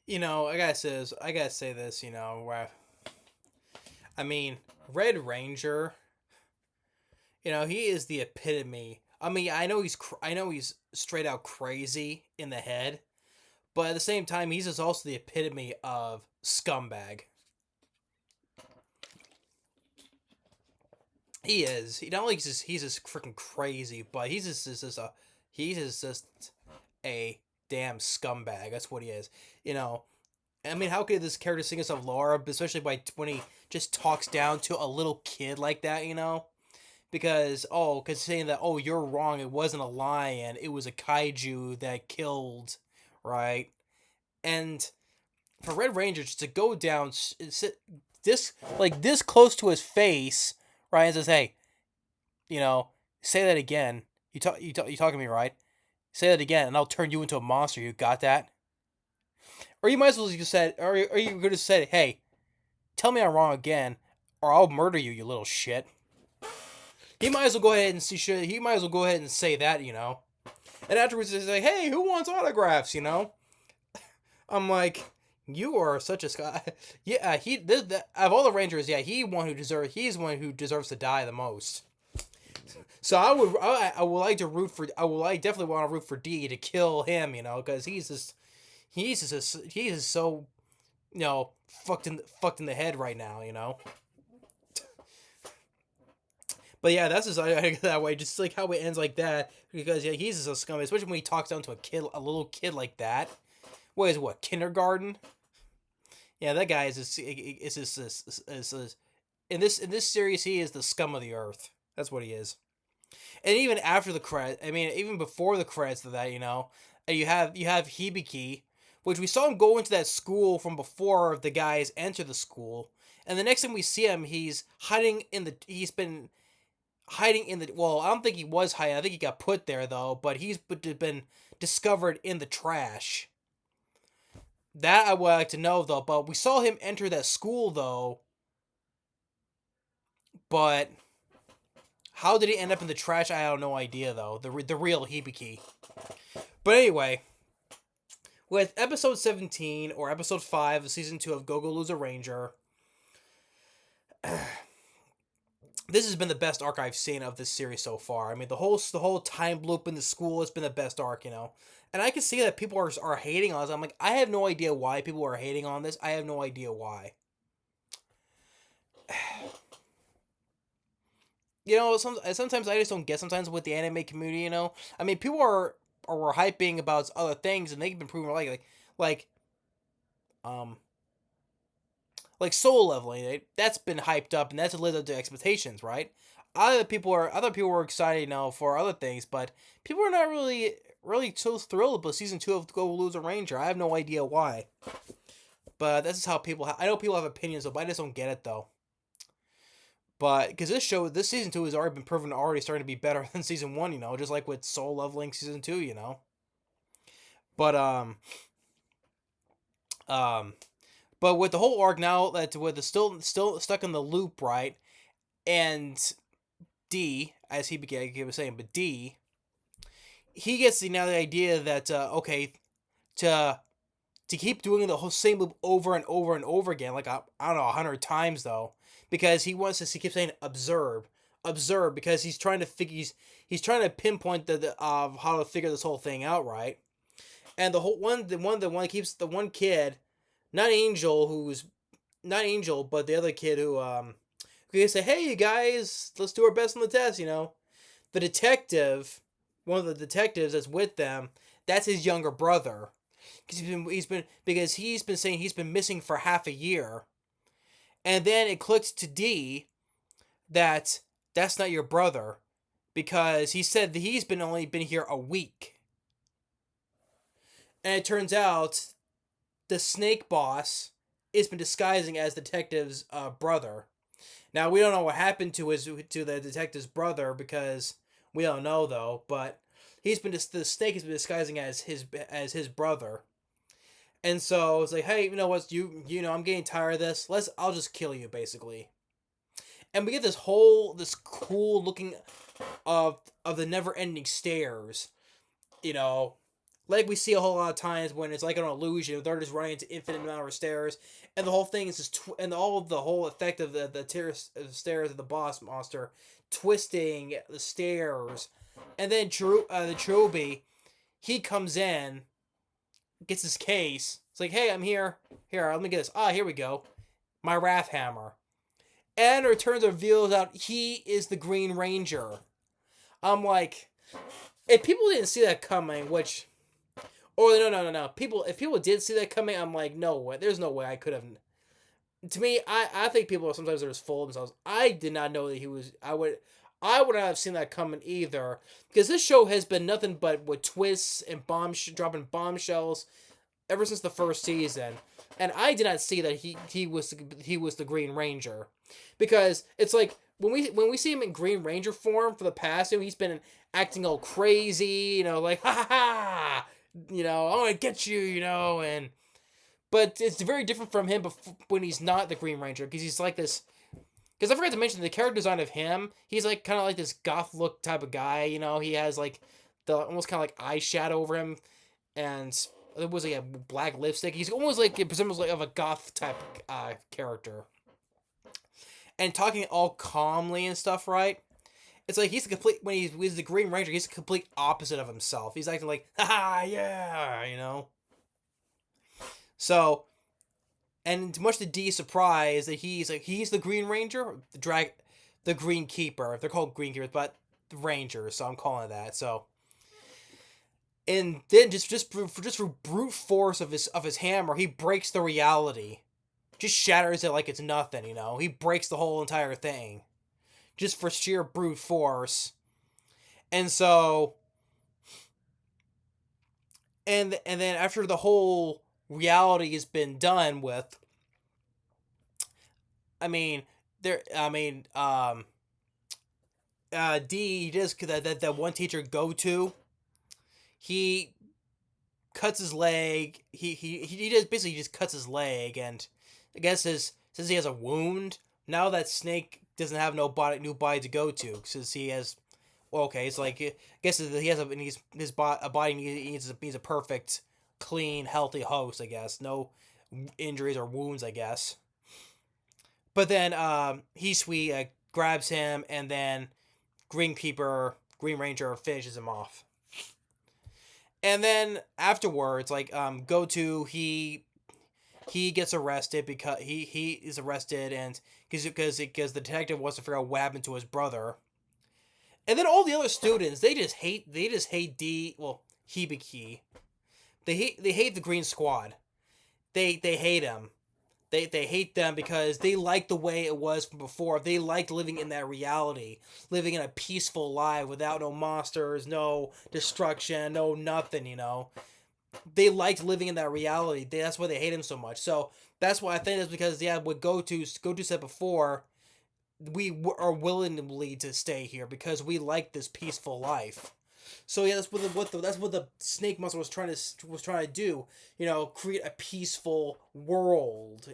I gotta say this. Where I mean, Red Ranger. He is the epitome. I mean, I know he's straight out crazy in the head, but at the same time, he's just also the epitome of scumbag. He is. He not only he's just freaking crazy, but he's just a damn scumbag. That's what he is. You know, I mean, how could this character sing himself Laura, especially when he just talks down to a little kid like that? Because saying that, oh, you're wrong, it wasn't a lion, it was a kaiju that killed, right? And for Red Ranger just to go down, sit this close to his face, right, and says, hey, you know, say that again. You talking to me, right? Say that again, and I'll turn you into a monster. You got that? Or you might as well just said, or you could have said, hey, tell me I'm wrong again, or I'll murder you, you little shit. He might as well go ahead and see shit. He might as well go ahead and say that. And afterwards, he's like, "Hey, who wants autographs?" I'm like, "You are such a guy." Yeah, of all the Rangers, yeah, he's one who deserves to die the most. So I would like to root for. I definitely want to root for D to kill him. Because he's just so fucked in the head right now. But yeah, that's just that way. Just like how it ends like that, because yeah, he's just a scum. Especially when he talks down to a little kid like that. What kindergarten? Yeah, that guy is in this series he is the scum of the earth. That's what he is. And even after the credit, I mean, even before the credits of that, and you have Hibiki, which we saw him go into that school from before the guys enter the school, and the next time we see him, he's been hiding in the. Well, I don't think he was hiding. I think he got put there though, but he's been discovered in the trash. That I would like to know though. But we saw him enter that school though. But how did he end up in the trash? I have no idea though. The real Hibiki. But anyway, with episode 17 or episode 5 of season 2 of Go Lose a Ranger, this has been the best arc I've seen of this series so far. I mean, the whole time loop in the school has been the best arc. And I can see that people are hating on this. I'm like, I have no idea why people are hating on this. I have no idea why. Sometimes I just don't get sometimes with the anime community. I mean, people are hyping about other things, and they've been proving like um like soul leveling. That's been hyped up, and that's lived up to expectations, right? Other people are excited now for other things, but people are not really so thrilled about season 2 of Go Lose a Ranger. I have no idea why, but this is how people. I know people have opinions, but I just don't get it though. But because this season 2 has already been proven already starting to be better than season 1, just like with Soul Leveling season 2. But um, but with the whole arc now that with the still stuck in the loop, right? And D, as he was saying, but D, he gets the idea that okay, to to keep doing the whole same loop over and over and over again, like I don't know, 100 times though, because he keeps saying observe, because he's trying to figure he's trying to pinpoint the of how to figure this whole thing out, right? And the one keeps the one kid, not Angel, who's not Angel, but the other kid who can say, hey, you guys, let's do our best on the test. The detective, one of the detectives that's with them, that's his younger brother, because he's been saying he's been missing for half a year, and then it clicked to D that that's not your brother, because he said that he's been only been here a week, and it turns out the snake boss has been disguising as the detective's brother. Now we don't know what happened to the detective's brother, because we don't know though, but the snake has been disguising as his brother. And so it's like, hey, you know what? I'm getting tired of this. I'll just kill you, basically. And we get this cool looking of the never ending stairs, you know, like we see a whole lot of times when it's like an illusion, they're just running into infinite amount of stairs, and the whole thing is just and all of the whole effect of the stairs of the boss monster twisting the stairs, and then the Chobi, he comes in, gets his case. It's like, hey, I'm here. Here, let me get this. Ah, here we go. My Wrath Hammer. And it returns reveals out he is the Green Ranger. I'm like, if people didn't see that coming, which, or no. If people did see that coming, I'm like, no way. There's no way I could have. To me, I think people sometimes are just full of themselves. I did not know that he was. I would not have seen that coming either, because this show has been nothing but with twists and dropping bombshells ever since the first season, and I did not see that he was the Green Ranger, because it's like when we see him in Green Ranger form for the past, he's been acting all crazy, like ha ha ha, I want to get you, and but it's very different from him when he's not the Green Ranger, because he's like this. Because I forgot to mention the character design of him. He's like kind of like this goth look type of guy. He has like the almost kind of like eyeshadow over him, and it was like a black lipstick. He's almost like it resembles like of a goth type character, and talking all calmly and stuff. Right? It's like he's the complete when he's the Green Ranger. He's the complete opposite of himself. He's acting like ha yeah. So. And much to Dee's surprise, that he's the Green Ranger, the Green Keeper. They're called Green Keepers, but the Rangers, so I'm calling it that. So, and then just for brute force of his hammer, he breaks the reality, just shatters it like it's nothing. He breaks the whole entire thing, just for sheer brute force. And so, and then after the whole reality has been done with, D does that one teacher go to, he cuts his leg. He just basically just cuts his leg, and I guess since he has a wound now, that Snake doesn't have new body to go to, since he has. Well, okay, it's like I guess he has his body needs a perfect, clean, healthy host. I guess no injuries or wounds. I guess. But then Hisui grabs him, and then Green Ranger finishes him off. And then afterwards, like Goto, he gets arrested because he is arrested, and because the detective wants to figure out what happened to his brother. And then all the other students, they just hate D. Well, Hibiki. They hate the Green Squad. They hate him. They hate them because they like the way it was from before. They liked living in that reality, living in a peaceful life without no monsters, no destruction, no nothing. They liked living in that reality. That's why they hate him so much. So that's why I think that's because what Goto said before, we are willingly to stay here because we like this peaceful life. So yeah, that's what the Snake Monster was trying to do. Create a peaceful world.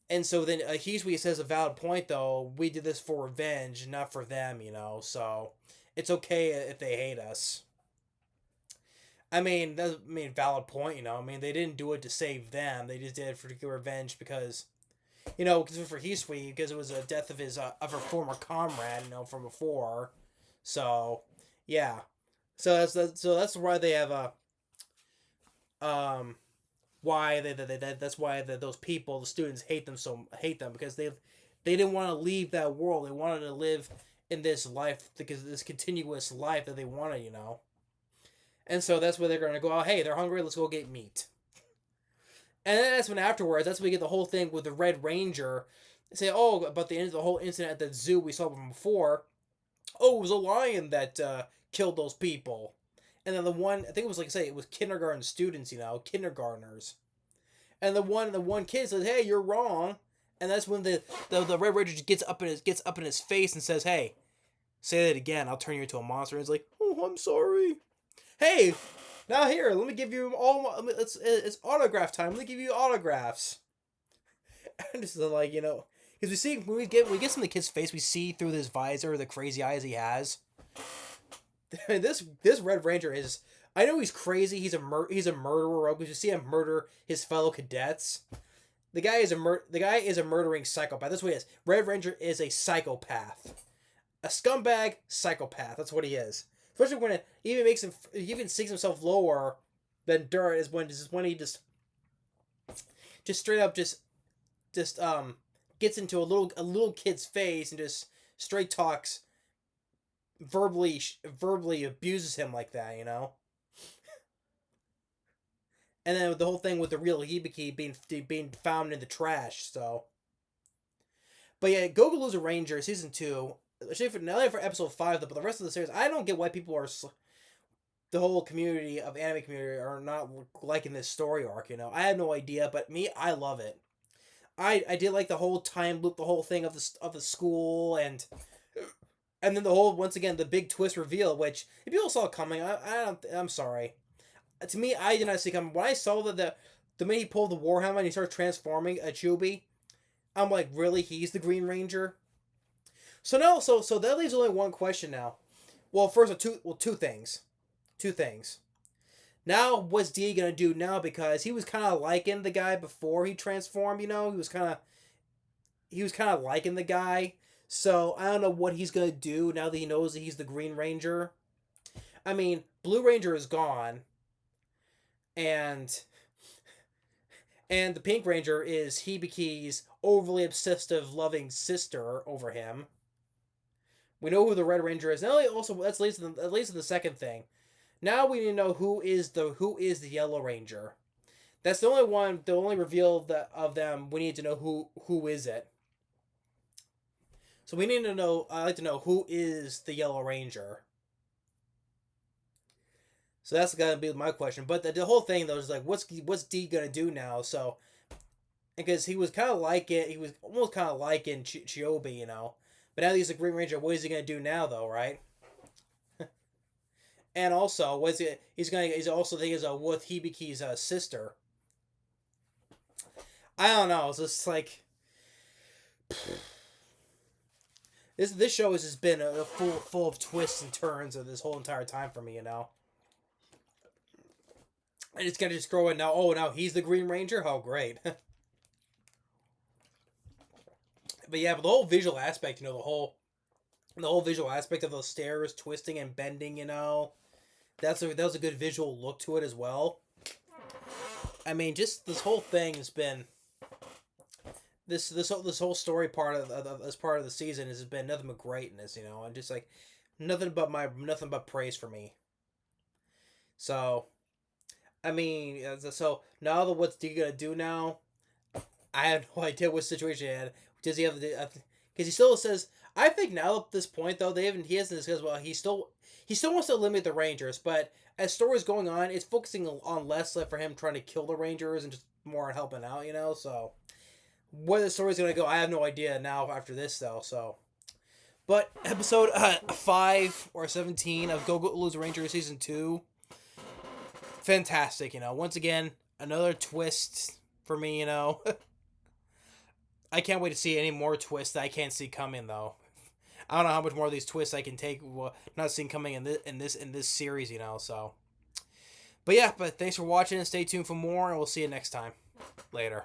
And so then Hisui says a valid point though. We did this for revenge, not for them. So it's okay if they hate us. That's valid point. They didn't do it to save them. They just did it for revenge because. Because for Hisui, because it was a death of his of her former comrade, from before. So, yeah. So that's why they have why that's why those people, the students hate them because they didn't want to leave that world. They wanted to live in this life, because this continuous life that they wanted, And so that's where they're going to go, oh, hey, they're hungry, let's go get meat. And then that's when afterwards, we get the whole thing with the Red Ranger. Say, about the whole incident at the zoo we saw before. Oh, it was a lion that killed those people. And then the one, I think it was it was kindergarten students, kindergartners. And the one kid says, hey, you're wrong. And that's when the Red Ranger gets up in his face and says, hey, say that again, I'll turn you into a monster. And he's like, oh, I'm sorry. Hey, now here, let me give you all. It's autograph time. Let me give you autographs. And this is because we see when we get some of the kid's face, we see through his visor the crazy eyes he has. This Red Ranger is I know he's crazy. He's a murderer. Because you see him murder his fellow cadets. The guy is a murdering psychopath. That's what he is. Red Ranger is a psychopath, a scumbag psychopath. That's what he is. Especially when he even sinks himself lower than dirt is when he just straight up just gets into a little kid's face and just straight talks verbally abuses him like that, you know. And then the whole thing with the real Hibiki being found in the trash. So, but yeah, Gogolu's a Ranger season 2. Actually, not only for episode 5, but the rest of the series, I don't get why people are the whole community of anime community are not liking this story arc. You know, I have no idea, but me, I love it. I did like the whole time loop, the whole thing of the school, and then the whole once again the big twist reveal, which if people saw it coming, I'm sorry. To me, I did not see it coming. When I saw that the minute he pulled the Warhammer and he started transforming a Chubi, I'm like, really? He's the Green Ranger? So no, so that leaves only one question now. Well, first, two things. Two things. Now, what's D gonna do now? Because he was kind of liking the guy before he transformed. You know, he was kind of liking the guy. So I don't know what he's gonna do now that he knows that he's the Green Ranger. I mean, Blue Ranger is gone, and the Pink Ranger is Hibiki's overly obsessive, loving sister over him. We know who the Red Ranger is. Now, also that leads to the second thing. Now we need to know who is the Yellow Ranger. That's the only reveal of them. We need to know who is it. So we need to know. I'd like to know who is the Yellow Ranger. So that's gonna be my question. But the whole thing though is like, what's D gonna do now? So because he was kind of like it, he was almost kind of liking Chiobi, you know. But now that he's a Green Ranger, what is he gonna do now though, right? And also, he's also thinking with Hibiki's sister. I don't know. It's just like this show has just been a full of twists and turns of this whole entire time for me, you know. And it's gonna just grow in now. Oh, now he's the Green Ranger. Oh, great. But yeah, but the whole visual aspect, you know, the whole visual aspect of those stairs twisting and bending, you know, that was a good visual look to it as well. I mean, just this whole thing has been this whole story part of this part of the season has been nothing but greatness, you know, and just like nothing but praise for me. So, I mean, so now what's he gonna do now? I have no idea what situation he had. Does he have the? Because he still says. I think now at this point though he hasn't discussed. Well, he still wants to limit the Rangers, but as story's going on, it's focusing on less for him trying to kill the Rangers and just more on helping out. You know, so where the story's gonna go, I have no idea now after this though. So, but episode 5 or 17 of Go Lose Ranger season 2, fantastic. You know, once again another twist for me. You know. I can't wait to see any more twists that I can't see coming though. I don't know how much more of these twists I can take. Not seeing coming in this series, you know. So, but yeah, thanks for watching. Stay tuned for more, and we'll see you next time. Later.